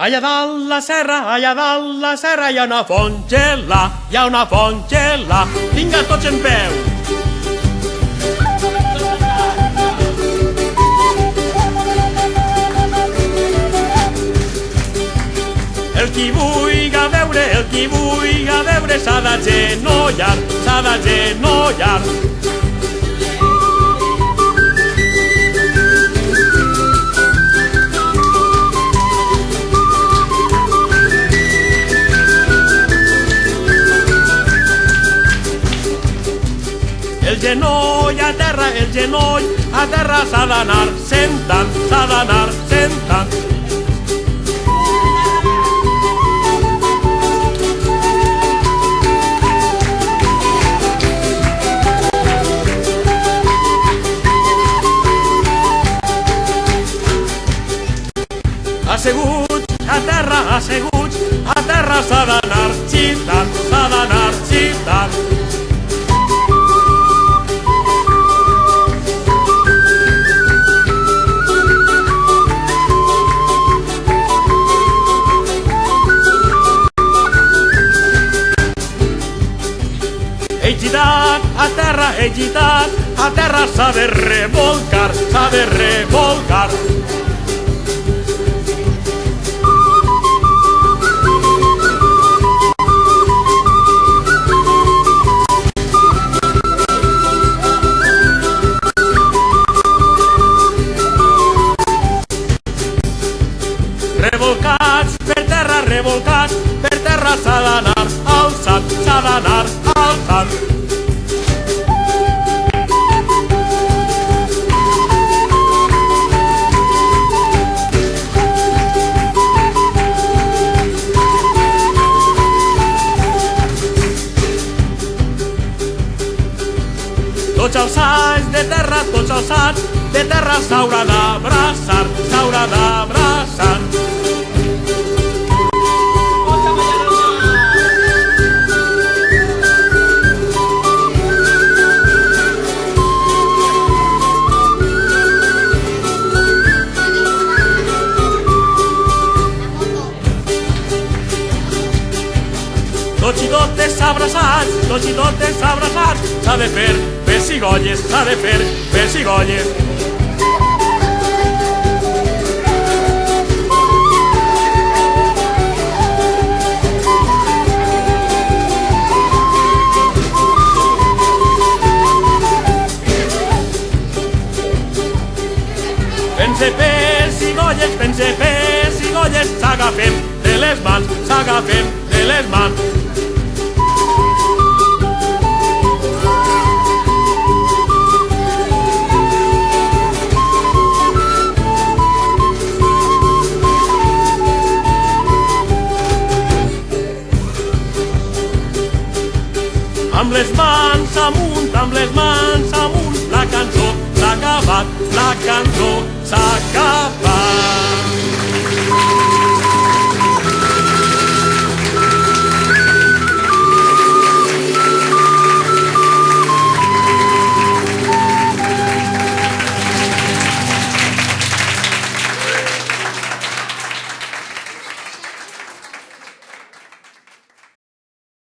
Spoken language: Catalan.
Allà dalt la serra, allà dalt la serra, hi ha una font gelà, hi ha una font gelà. Vinga, tots en peu! El qui vulga veure, s'ha d'agenollar, s'ha d'agenollar. El genoll a terra s'ha d'anar sentant, s'ha d'anar sentant. Asseguts, a terra s'ha d'anar xitant, s'ha d'anar xitant. Gitat, a terra s'ha de revolcar, s'ha de revolcar. Revolcats, per terra s'ha d'anar alçat, s'ha d'anar alçat. Tots alçats de terra s'haurà d'abraçar, s'haurà d'abraçar. Tots i totes abraçats, s'ha de fer pessigolles, s'ha de fer pessigolles. Pense pessigolles, s'agafem de les mans, s'agafem de les mans. Amb les mans amunt, la cançó s'ha acabat, la cançó s'ha acabat.